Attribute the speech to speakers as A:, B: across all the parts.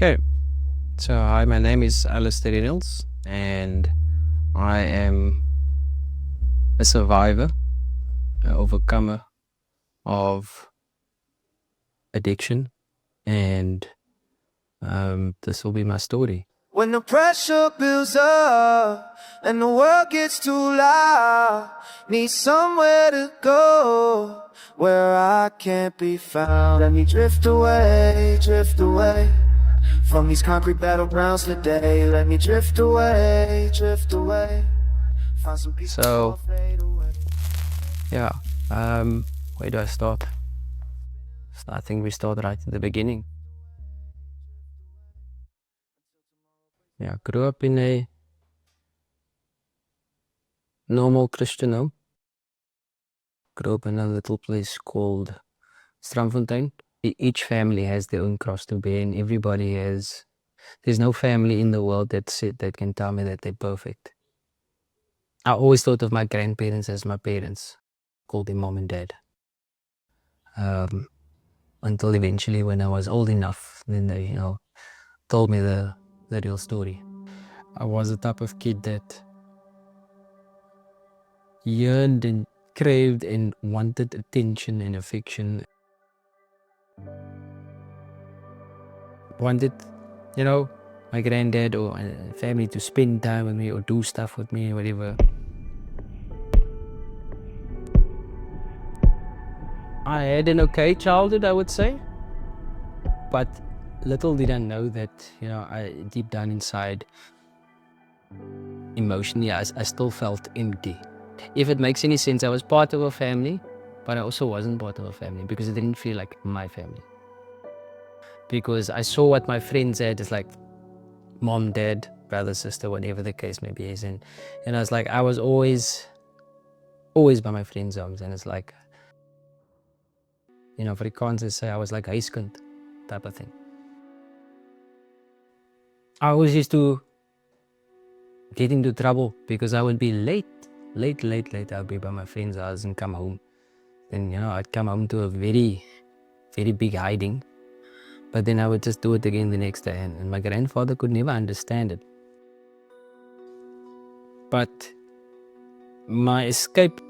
A: Okay, so hi, my name is Alistair Reynolds, and I am a survivor, an overcomer of addiction, and this will be my story.
B: When the pressure builds up and the world gets too loud, need somewhere to go where I can't be found. Let me drift away from these concrete battlegrounds today. Let me drift away, find some peace before I fade away.
A: Yeah, where do I start? So I think we start right at the beginning. Yeah, I grew up in a normal Christian home. Grew up in a little place called Strandfontein. Each family has their own cross to bear, and everybody has. There's no family in the world that can tell me that they're perfect. I always thought of my grandparents as my parents, called them mom and dad. Until eventually, when I was old enough, then they, told me the real story. I was the type of kid that yearned and craved and wanted attention and affection. Wanted, my granddad or family to spend time with me or do stuff with me or whatever. I had an okay childhood, I would say. But little did I know that, I deep down inside, emotionally, I still felt empty. If it makes any sense, I was part of a family, but I also wasn't part of a family because it didn't feel like my family. Because I saw what my friends had, it's like mom, dad, brother, sister, whatever the case may be. And I was like, I was always by my friends' arms. And it's like, Afrikaans say I was like huiskind type of thing. I always used to get into trouble because I would be late. I'd be by my friend's house and come home. Then, I'd come home to a very, very big hiding. But then I would just do it again the next day. And my grandfather could never understand it. But my escape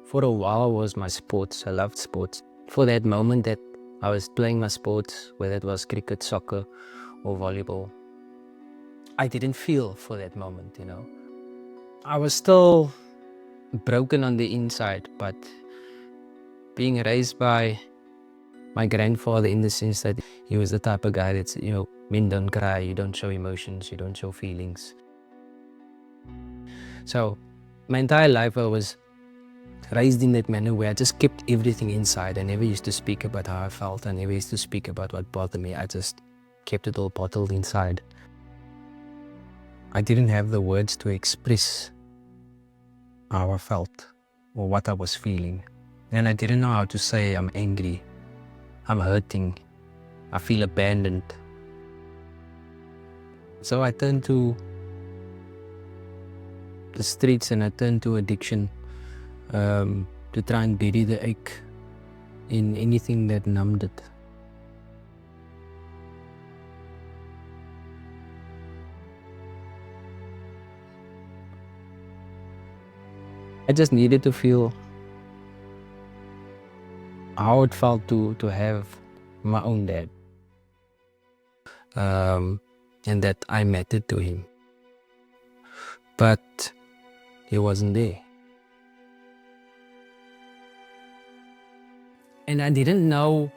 A: for a while was my sports. I loved sports. For that moment that I was playing my sports, whether it was cricket, soccer, or volleyball, I didn't feel for that moment, I was still broken on the inside, but being raised by my grandfather in the sense that he was the type of guy that's, men don't cry, you don't show emotions, you don't show feelings. So my entire life I was raised in that manner where I just kept everything inside. I never used to speak about how I felt. I never used to speak about what bothered me. I just kept it all bottled inside. I didn't have the words to express how I felt or what I was feeling. And I didn't know how to say I'm angry, I'm hurting, I feel abandoned. So I turned to the streets and I turned to addiction to try and bury the ache in anything that numbed it. I just needed to feel how it felt to have my own dad, and that I mattered to him. But he wasn't there. And I didn't know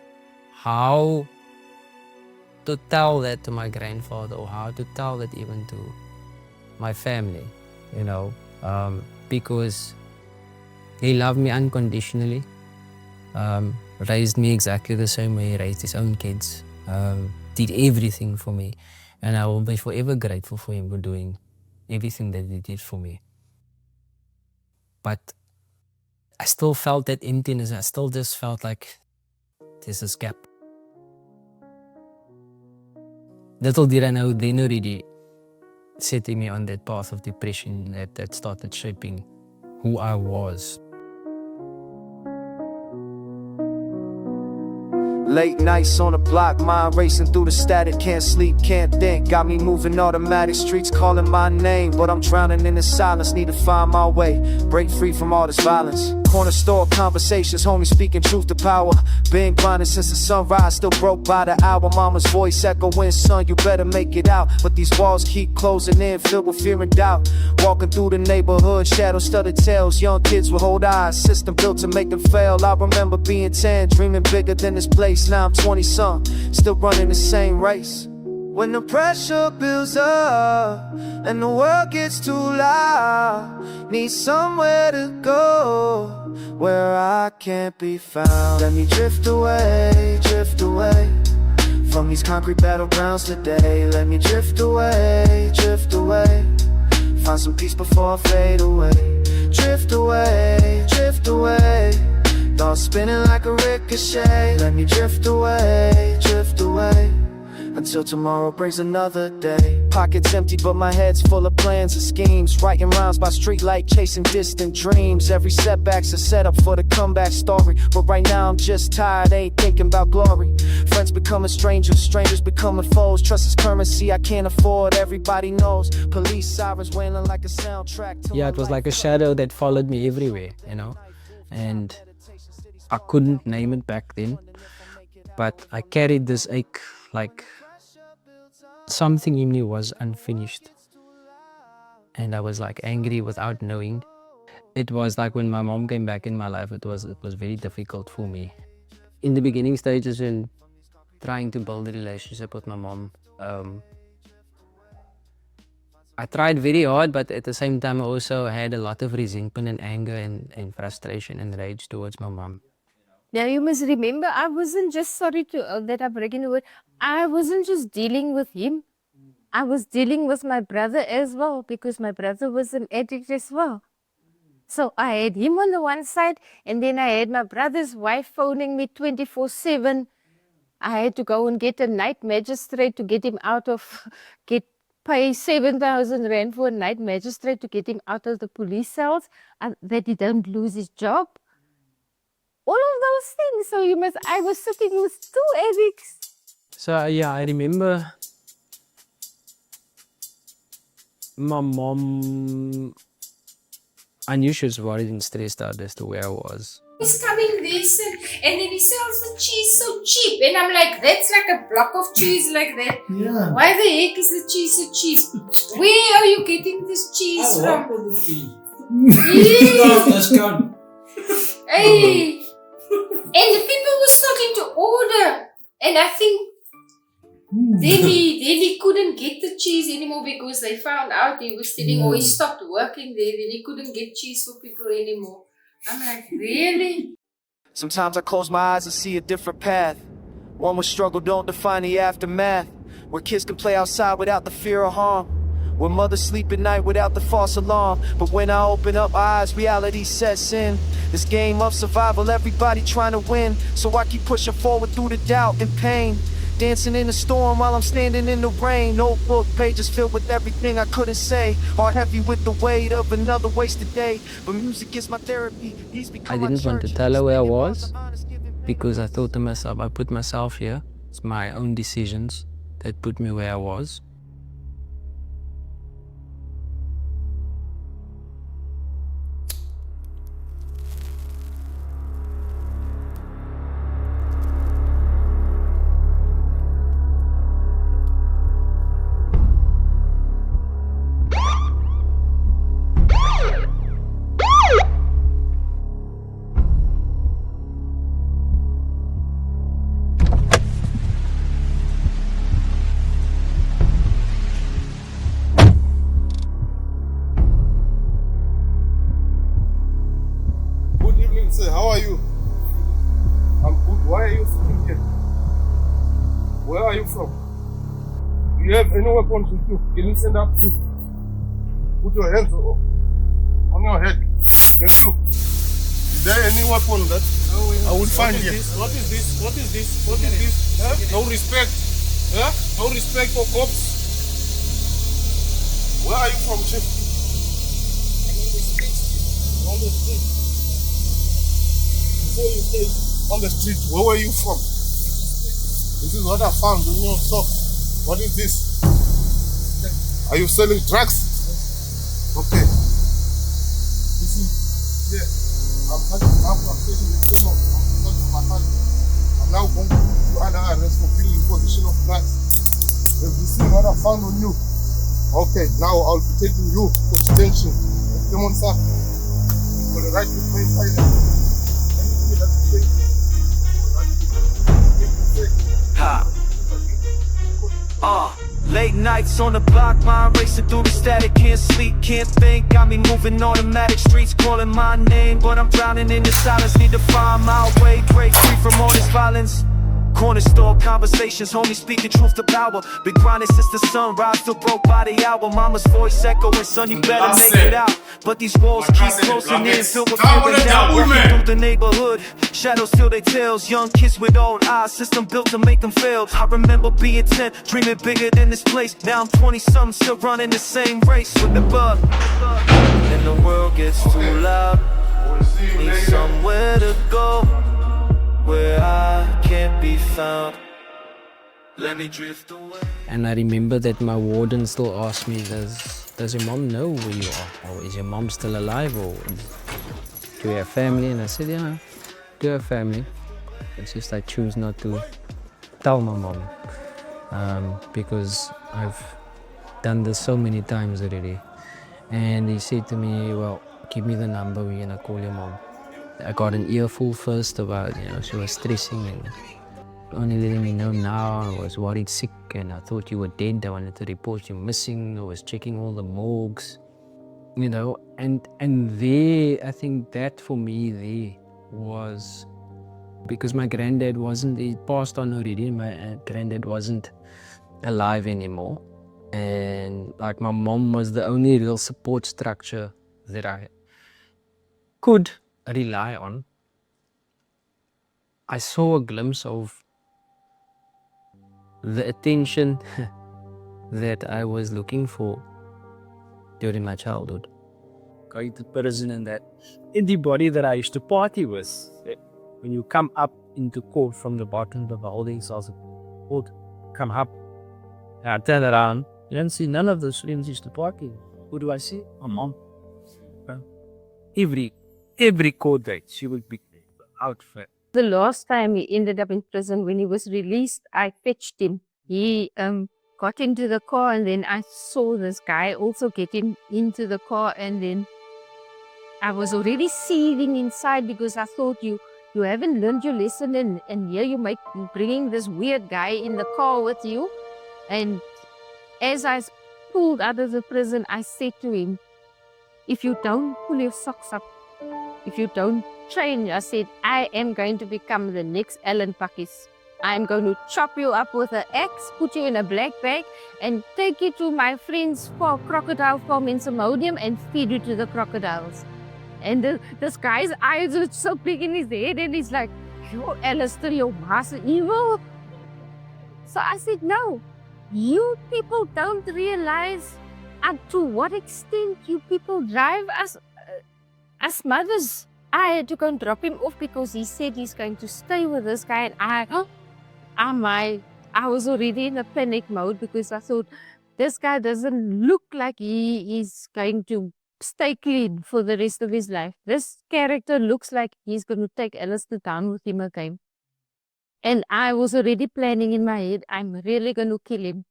A: how to tell that to my grandfather or how to tell that even to my family, because he loved me unconditionally, raised me exactly the same way he raised his own kids, did everything for me. And I will be forever grateful for him for doing everything that he did for me. But I still felt that emptiness. I still just felt like there's this gap. Little did I know then already, setting me on that path of depression that started shaping who I was.
B: Late nights on the block, mind racing through the static. Can't sleep, can't think, got me moving automatic. Streets calling my name, but I'm drowning in the silence. Need to find my way, break free from all this violence. Corner store conversations, homies speaking truth to power. Been grinding since the sunrise, still broke by the hour. Mama's voice echoing, son, you better make it out. But these walls keep closing in, filled with fear and doubt. Walking through the neighborhood, shadows studded tales. Young kids with hold eyes, system built to make them fail. I remember being 10, dreaming bigger than this place. Now I'm 20-some, still running the same race. When the pressure builds up and the world gets too loud, need somewhere to go where I can't be found. Let me drift away from these concrete battlegrounds today. Let me drift away, find some peace before I fade away. Drift away, thoughts spinning like a ricochet. Let me drift away, until tomorrow brings another day. Pockets empty but my head's full of plans and schemes. Writing rhymes by streetlight, chasing distant dreams. Every setback's a setup for the comeback story. But right now I'm just tired, ain't thinking about glory. Friends becoming strangers, strangers becoming foes. Trust is currency I can't afford, everybody knows. Police sirens wailing like a soundtrack.
A: Yeah, it was like a shadow that followed me everywhere, you know. And I couldn't name it back then, but I carried this ache like something in me was unfinished, and I was like angry without knowing. It was like when my mom came back in my life, it was very difficult for me. In the beginning stages and trying to build a relationship with my mom, I tried very hard, but at the same time I also had a lot of resentment and anger and frustration and rage towards my mom.
C: Now you must remember, I wasn't just sorry to that I'm breaking the word. I wasn't just dealing with him. I was dealing with my brother as well, because my brother was an addict as well. So I had him on the one side, and then I had my brother's wife phoning me 24/7. I had to go and get a night magistrate to get him out of, pay 7,000 rand for a night magistrate to get him out of the police cells, that he don't lose his job. All of those things. So I was sitting with two addicts.
A: So yeah, I remember my mom, I knew she was worried and stressed out as to where I was.
D: He's coming this and then he sells the cheese so cheap. And I'm like, that's like a block of cheese like that.
E: Yeah.
D: Why the heck is the cheese so cheap? Where are you getting this cheese from?
E: For the cheese.
D: Yeah.
E: Discount.
D: Hey. And the people were starting to order. And I think then he couldn't get the cheese anymore because they found out he was stealing, or he stopped working there. Then he couldn't get cheese for people anymore. I'm like, really?
B: Sometimes I close my eyes and see a different path. One where struggle don't define the aftermath. Where kids can play outside without the fear of harm. Where mothers sleep at night without the false alarm. But when I open up eyes, reality sets in. This game of survival, everybody trying to win. So I keep pushing forward through the doubt and pain. Dancing in the storm while I'm standing in the rain. Notebook pages filled with everything I couldn't say. Heart heavy with the weight of another wasted day. But music is my therapy.
A: I didn't want to tell her where I was, because I thought to myself, I put myself here. It's my own decisions that put me where I was.
F: Sir, how are you? I'm good. Why are you sitting here? Where are you from? Do you have any weapons with you? Can you stand up, please? Put your hands on your head. Can you? Is there any weapon that I will find here? What is this? What is this? What is this? Huh? No respect. Huh? No respect for cops. Where are you from, Chief? I'm on the street. On the street. Before you stay on the street, where were you from? This is what I found in your shop. What is this? Are you selling drugs? Okay. This is, yeah. I'm taking the phone off. My husband. I'm now going to do under arrest for being in possession of drugs. Have you seen what I found on you? Okay, now I'll be taking you to detention. Come on, sir. For the right to remain silent. Anything that you say.
B: Ha. Late nights on the block, mind racing through the static. Can't sleep, can't think, got me moving automatic. Streets calling my name, but I'm drowning in the silence. Need to find my way, break free from all this violence. Corner store conversations, homies speaking truth to power. Been grinding since the sunrise, still broke by the hour. Mama's voice echoing, son, you better make it out. But these walls keep closing in, filled with fear and doubt. Walking through the neighborhood, shadows still they tales. Young kids with old eyes, system built to make them fail. I remember being 10, dreaming bigger than this place. Now I'm 20-something, still running the same race with the bug. And the world gets too loud, need somewhere to go where I can't be found. Let me drift away.
A: And I remember that my warden still asked me, does your mom know where you are? Or is your mom still alive? Or do you have family? And I said, yeah, I do have family. It's just I choose not to tell my mom because I've done this so many times already. And he said to me, well, give me the number, we're gonna call your mom. I got an earful first about, she was stressing and only letting me know now. I was worried sick and I thought you were dead. I wanted to report you missing. I was checking all the morgues, and there, I think that for me there was, because my granddad wasn't, he passed on already, my granddad wasn't alive anymore. And like my mom was the only real support structure that I could rely on. I saw a glimpse of the attention that I was looking for during my childhood.
E: Going to prison and that anybody that I used to party with, when you come up into court from the bottom of the holding cells, court, come up, and I turn around, you don't see none of those friends used to party. Who do I see? My mom. Every court date, she would be out for.
C: The last time he ended up in prison, when he was released, I fetched him. He got into the car and then I saw this guy also getting into the car, and then I was already seething inside because I thought you haven't learned your lesson and here you bringing this weird guy in the car with you. And as I pulled out of the prison, I said to him, if you don't pull your socks up, if you don't change, I said, I am going to become the next Alan Pakis. I am going to chop you up with an axe, put you in a black bag, and take you to my friend's crocodile farm in Simonium and feed you to the crocodiles. And this guy's eyes were so big in his head, and he's like, yo, Alistair, your master evil. So I said, no, you people don't realize to what extent you people drive us as mothers. I had to go and drop him off because he said he's going to stay with this guy, and I was already in a panic mode because I thought this guy doesn't look like he is going to stay clean for the rest of his life. This character looks like he's going to take Alistair down with him again. And I was already planning in my head, I'm really going to kill him.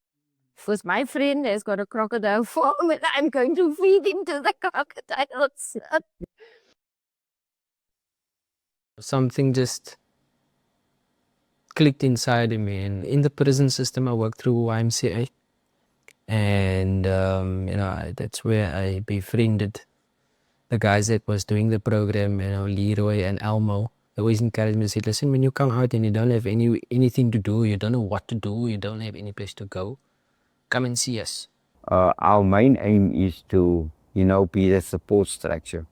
C: Because my friend has got a crocodile farm and I'm going to feed him to the crocodiles.
A: Something just clicked inside of me. And in the prison system, I worked through YMCA. And, that's where I befriended the guys that was doing the program, Leroy and Elmo. They always encouraged me to say, listen, when you come out and you don't have anything to do, you don't know what to do, you don't have any place to go, come and see us.
G: Our main aim is to, be the support structure,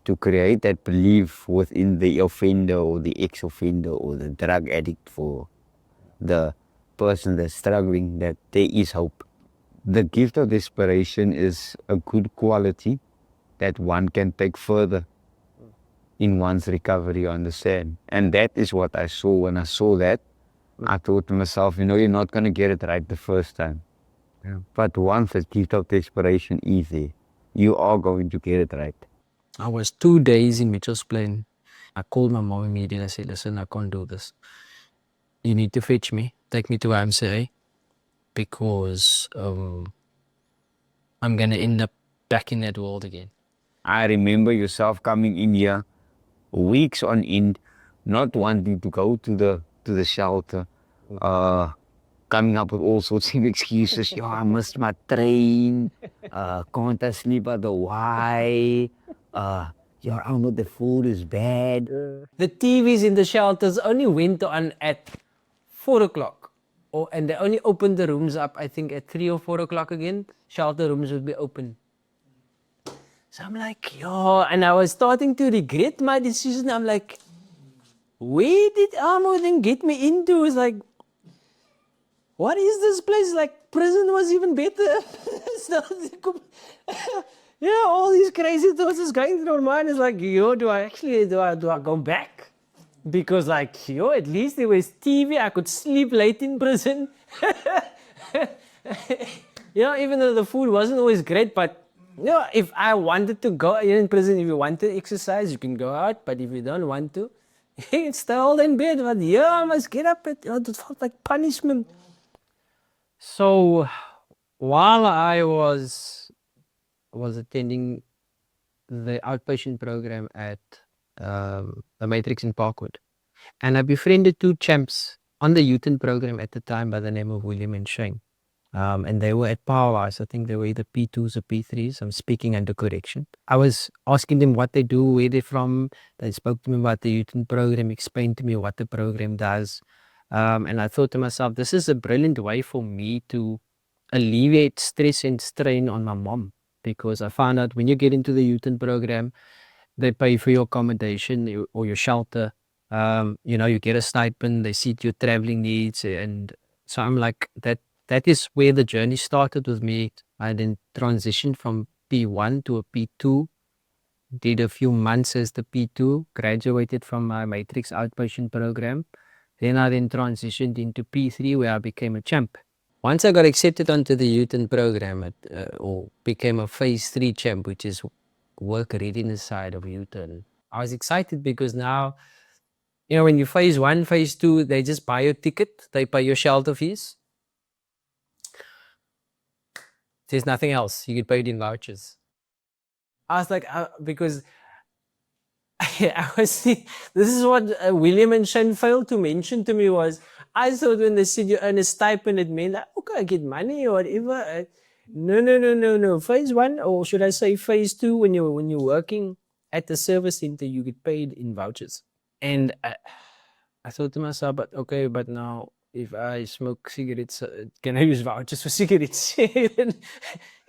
G: to create that belief within the offender or the ex-offender or the drug addict for the person that's struggling that there is hope. The gift of desperation is a good quality that one can take further in one's recovery, understand? And that is what I saw when I saw that. I thought to myself, you're not going to get it right the first time.
A: Yeah.
G: But once the gift of desperation is there, you are going to get it right.
A: I was 2 days in Mitchell's Plain. I called my mom immediately. I said, listen, I can't do this. You need to fetch me. Take me to MCA because I'm going to end up back in that world again.
G: I remember yourself coming in here weeks on end, not wanting to go to the shelter, coming up with all sorts of excuses. Yo, I missed my train. Can't I sleep at the Y? Yo, I don't know, the food is bad.
A: The TVs in the shelters only went on at 4 o'clock. And they only opened the rooms up, I think, at 3 or 4 o'clock again. Shelter rooms would be open. So I'm like, yo, and I was starting to regret my decision. I'm like, where did Amo then get me into? It's like, what is this place? Like, prison was even better. Yeah, all these crazy thoughts is going through my mind. It's like, yo, do I go back? Because like, yo, at least there was TV. I could sleep late in prison. Even though the food wasn't always great, but if I wanted to go in prison, if you want to exercise, you can go out. But if you don't want to, you can stay all in bed. But I must get up. It felt like punishment. So while I was attending the outpatient program at the Matrix in Parkwood, and I befriended 2 champs on the Uton program at the time by the name of William and Shane. And they were at Powerhouse. I think they were either P2s or P3s. I'm speaking under correction. I was asking them what they do, where they're from. They spoke to me about the Uton program, explained to me what the program does. And I thought to myself, this is a brilliant way for me to alleviate stress and strain on my mom. Because I found out when you get into the Uton program, they pay for your accommodation or your shelter. You get a stipend, they see to your traveling needs. And so I'm like, that is where the journey started with me. I then transitioned from P1 to a P2, did a few months as the P2, graduated from my Matrix outpatient program. Then I transitioned into P3 where I became a champ. Once I got accepted onto the Uton program or became a phase 3 champ, which is work readiness side of Uton, I was excited because now, when you phase 1, phase 2, they just buy your ticket, they pay your shelter fees. There's nothing else. You get paid in vouchers. I was like, because this is what William and Shane failed to mention to me was, I thought when they said you earn a stipend, it meant like, okay, I get money or whatever. No. Phase 1, or should I say phase 2, when you're working at the service center, you get paid in vouchers. And I thought to myself, but now if I smoke cigarettes, can I use vouchers for cigarettes? Can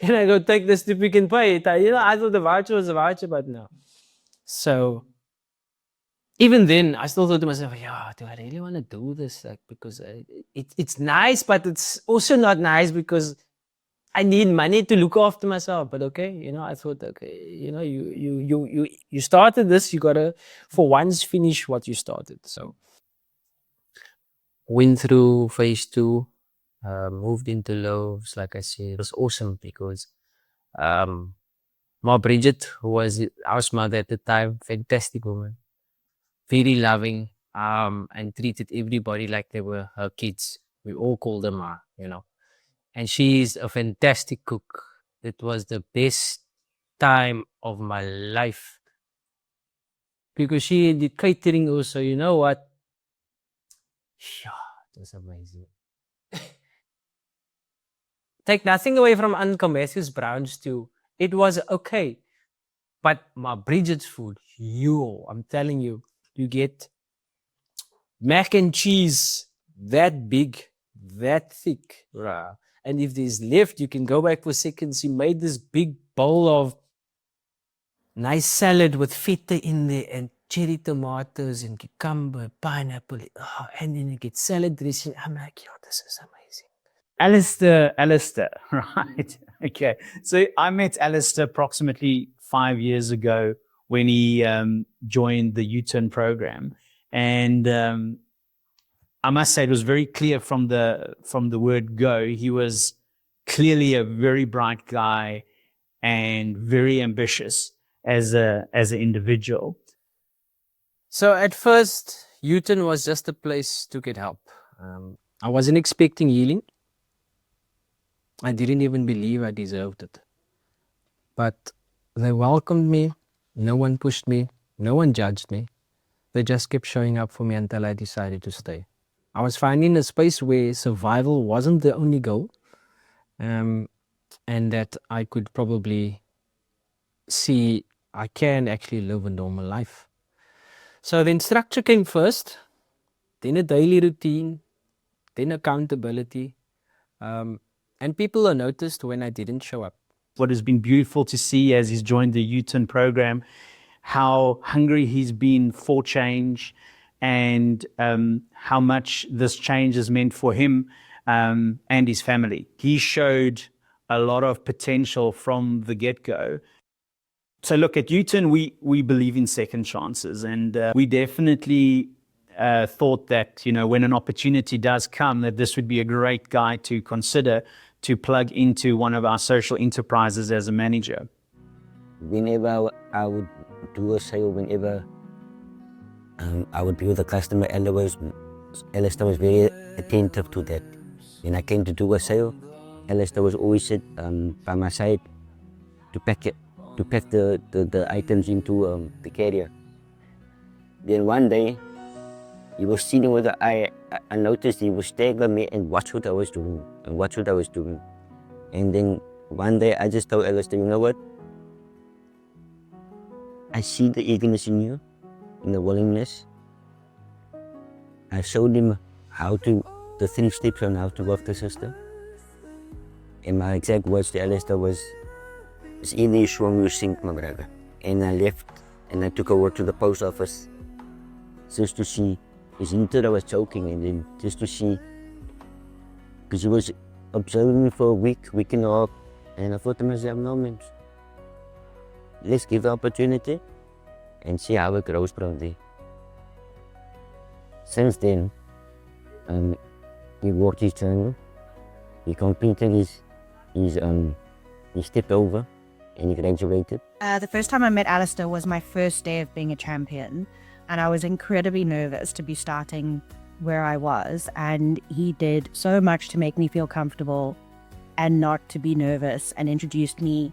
A: I go take this to Pick n Pay? I thought the voucher was a voucher, but no. So even then, I still thought to myself, do I really want to do this? Like, because it's nice, but it's also not nice because I need money to look after myself. But okay, I thought, okay, you started this, you gotta for once finish what you started. So went through phase 2, moved into Loaves. Like I said, it was awesome because Ma Bridget, who was our mother at the time, fantastic woman, very loving, and treated everybody like they were her kids. We all called her Ma, and she's a fantastic cook. It was the best time of my life because she did catering also. You know what? It was amazing. Take nothing away from Uncle Matthew's brown stew. It was okay. But my Bridget's food, I'm telling you, you get mac and cheese that big, that thick. Rah. And if there's left, you can go back for seconds. She made this big bowl of nice salad with feta in there and cherry tomatoes and cucumber, pineapple. And then you get salad dressing. I'm like, this is amazing.
E: Alistair, right. Okay. So I met Alistair approximately 5 years ago when he joined the Uton program. And I must say it was very clear from the word go. He was clearly a very bright guy and very ambitious as an individual.
A: So at first, Uton was just a place to get help. I wasn't expecting healing. I didn't even believe I deserved it. But they welcomed me. No one pushed me. No one judged me. They just kept showing up for me until I decided to stay. I was finding a space where survival wasn't the only goal, and that I could probably see I can actually live a normal life. So then structure came first, then a daily routine, then accountability, and people are noticed when I didn't show up.
E: What has been beautiful to see as he's joined the Uton program, how hungry he's been for change, and how much this change has meant for him and his family. He showed a lot of potential from the get-go. So look, at Uton, we believe in second chances, and we definitely thought that, you know, when an opportunity does come, that this would be a great guy to consider to plug into one of our social enterprises as a manager.
H: Whenever I would do a sale, whenever I would be with a customer, Alistair was very attentive to that. When I came to do a sale, Alistair was always sit by my side to pack the items into the carrier. Then one day, he was sitting with I noticed he was staring at me and watched what I was doing And then one day I just told Alistair, you know what? I see the eagerness in you, in the willingness. I showed him the 3 steps on how to work the system. And my exact words to Alistair was, it's either you swim or you sink, my brother. And I left and I took over to the post office just to see. Because he thought I was joking, and then just to see, because he was observing me for a week and a half, and I thought to myself, no man, let's give the opportunity and see how it grows from there. Since then, he worked his journey, he completed he stepped over and he graduated.
I: The first time I met Alistair was my first day of being a champion. And I was incredibly nervous to be starting where I was. And he did so much to make me feel comfortable and not to be nervous, and introduced me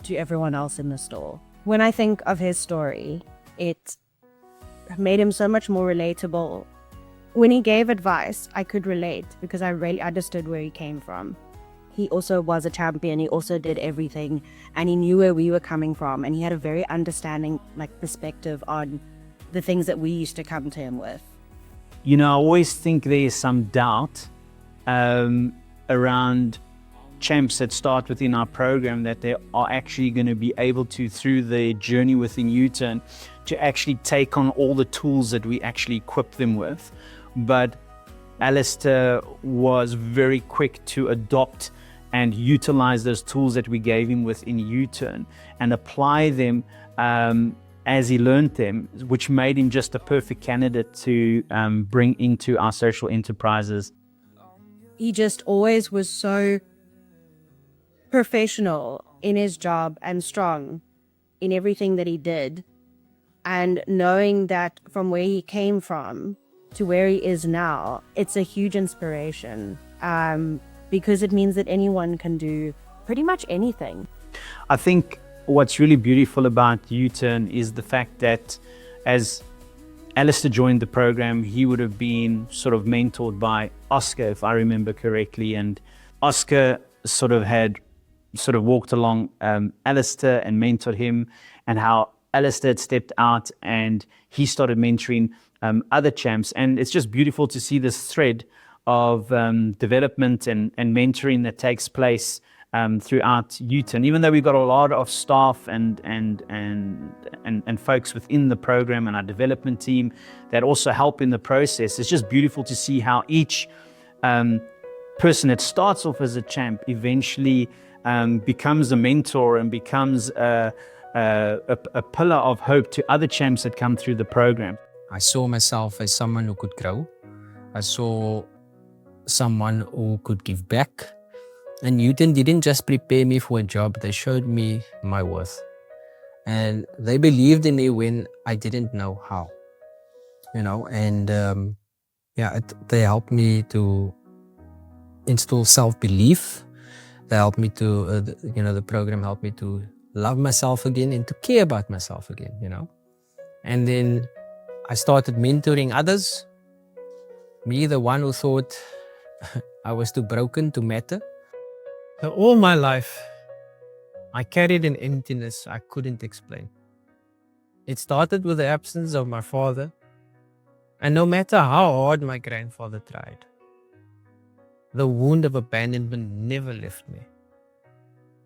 I: to everyone else in the store. When I think of his story, it made him so much more relatable. When he gave advice, I could relate because I really understood where he came from. He also was a champion, he also did everything, and he knew where we were coming from, and he had a very understanding perspective on the things that we used to come to him with.
E: You know, I always think there is some doubt around champs that start within our program, that they are actually going to be able to, through the journey within Uton, to actually take on all the tools that we actually equip them with. But Alistair was very quick to adopt and utilize those tools that we gave him within Uton and apply them as he learned them, which made him just a perfect candidate to bring into our social enterprises.
I: He just always was so professional in his job and strong in everything that he did. And knowing that from where he came from to where he is now, it's a huge inspiration because it means that anyone can do pretty much anything.
E: I think what's really beautiful about Uton is the fact that as Alistair joined the program, he would have been sort of mentored by Oscar, if I remember correctly. And Oscar sort of walked along Alistair and mentored him, and how Alistair had stepped out and he started mentoring other champs. And it's just beautiful to see this thread of development and mentoring that takes place throughout Uton. Even though we've got a lot of staff and folks within the program and our development team that also help in the process, it's just beautiful to see how each person that starts off as a champ eventually becomes a mentor and becomes a pillar of hope to other champs that come through the program.
A: I saw myself as someone who could grow. I saw someone who could give back. And Newton didn't just prepare me for a job, they showed me my worth. And they believed in me when I didn't know how. And they helped me to install self-belief. They helped me to, the program helped me to love myself again and to care about myself again, And then I started mentoring others. Me, the one who thought I was too broken to matter. So all my life, I carried an emptiness I couldn't explain. It started with the absence of my father. And no matter how hard my grandfather tried, the wound of abandonment never left me.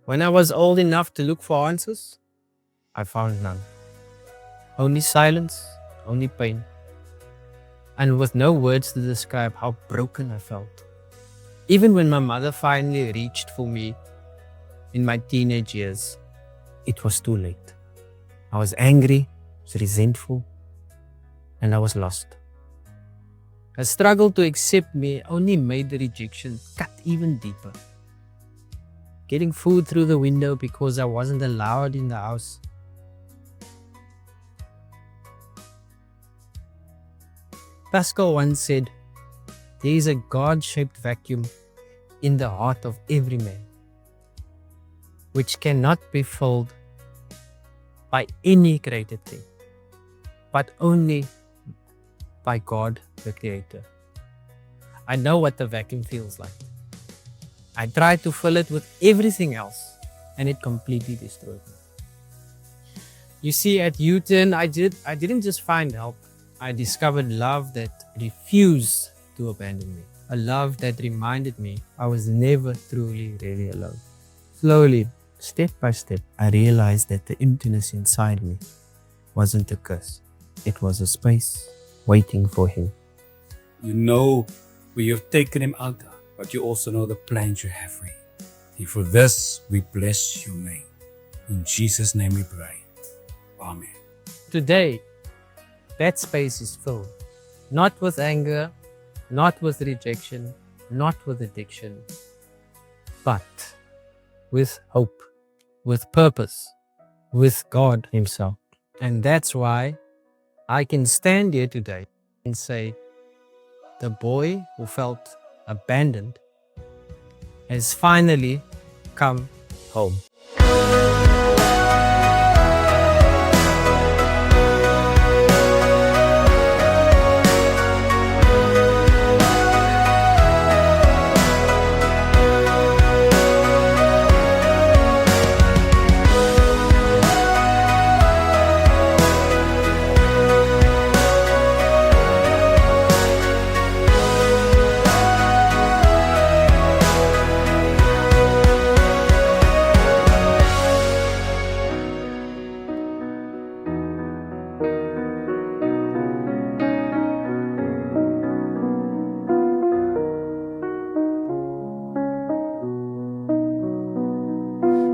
A: When I was old enough to look for answers, I found none. Only silence, only pain. And with no words to describe how broken I felt. Even when my mother finally reached for me in my teenage years, it was too late. I was angry, was resentful, and I was lost. A struggle to accept me only made the rejection cut even deeper. Getting food through the window because I wasn't allowed in the house. Pascal once said, there is a God-shaped vacuum in the heart of every man, which cannot be filled by any created thing, but only by God, the Creator. I know what the vacuum feels like. I tried to fill it with everything else, and it completely destroyed me. You see, at U-Turn, I didn't just find help. I discovered love that refused to abandon me. A love that reminded me I was never truly, really alone. Slowly, step by step, I realized that the emptiness inside me wasn't a curse. It was a space waiting for Him.
J: You know where you've taken Him out, but you also know the plans you have for Him. And for this, we bless your name. In Jesus' name we pray. Amen.
A: Today, that space is filled, not with anger, not with rejection, not with addiction, but with hope, with purpose, with God Himself. And that's why I can stand here today and say, the boy who felt abandoned has finally come home.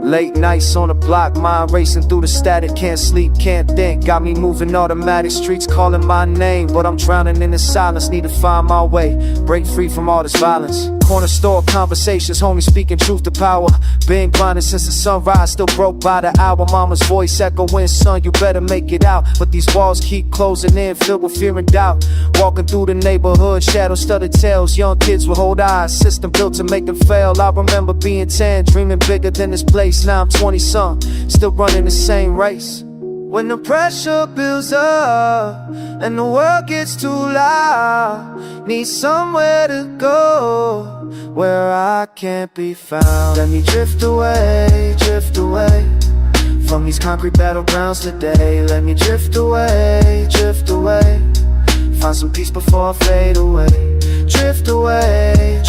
B: Late nights on the block, mind racing through the static. Can't sleep, can't think, got me moving automatic. Streets calling my name, but I'm drowning in the silence. Need to find my way, break free from all this violence. Corner store conversations, homies speaking truth to power. Been grinding since the sunrise, still broke by the hour. Mama's voice echoing, son, you better make it out. But these walls keep closing in, filled with fear and doubt. Walking through the neighborhood, shadow studded tales. Young kids with hold eyes, system built to make them fail. I remember being 10, dreaming bigger than this place. Now I'm 20-some, still running the same race. When the pressure builds up and the world gets too loud, need somewhere to go where I can't be found. Let me drift away from these concrete battlegrounds today. Let me drift away, find some peace before I fade away. Drift away,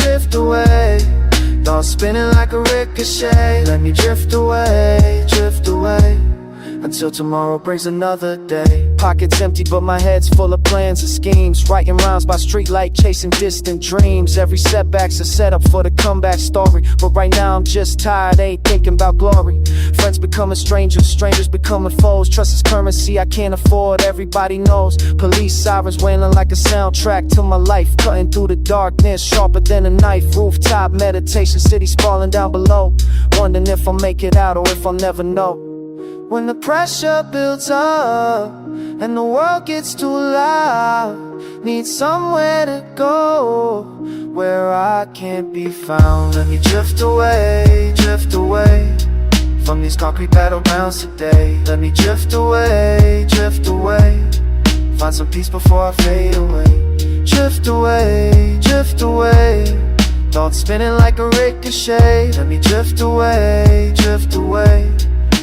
B: thoughts spinning like a ricochet. Let me drift away, until tomorrow brings another day. Pockets empty, but my head's full of plans and schemes. Writing rhymes by streetlight, chasing distant dreams. Every setback's a setup for the comeback story. But right now I'm just tired, ain't thinking about glory. Friends becoming strangers, strangers becoming foes. Trust is currency I can't afford, everybody knows. Police sirens wailing like a soundtrack to my life. Cutting through the darkness, sharper than a knife. Rooftop meditation, city sprawling down below. Wondering if I'll make it out or if I'll never know. When the pressure builds up and the world gets too loud, need somewhere to go where I can't be found. Let me drift away from these concrete battlegrounds today. Let me drift away, find some peace before I fade away. Drift away, thoughts spinning like a ricochet. Let me drift away,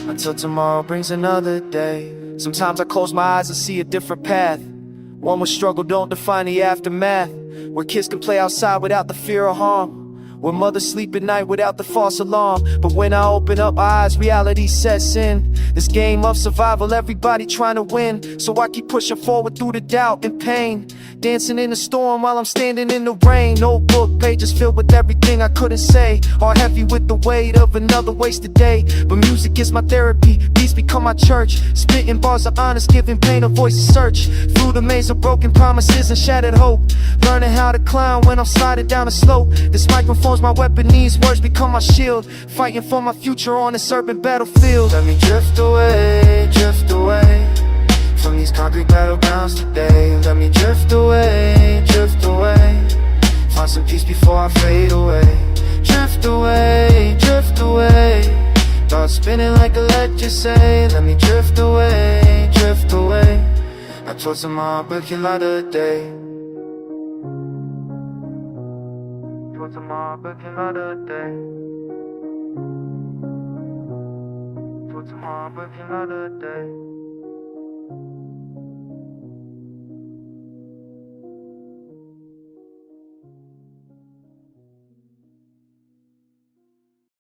B: until tomorrow brings another day. Sometimes I close my eyes and see a different path, one where struggle don't define the aftermath, where kids can play outside without the fear of harm, where mothers sleep at night without the false alarm. But when I open up my eyes, reality sets in. This game of survival, everybody trying to win. So I keep pushing forward through the doubt and pain, dancing in the storm while I'm standing in the rain. Notebook pages filled with everything I couldn't say, all heavy with the weight of another wasted day. But music is my therapy, beats become my church. Spitting bars of honest, giving pain a voice to search through the maze of broken promises and shattered hope. Learning how to climb when I'm sliding down a slope. This microphone's my weapon, these words become my shield. Fighting for my future on this urban battlefield. Let me drift away from these concrete battlegrounds today. Let me drift away, find some peace before I fade away. Drift away, thoughts spinning like a lead, just say. Let me drift away, I told tomorrow but can light a day. Told tomorrow but can light a day. Told tomorrow but can light a day.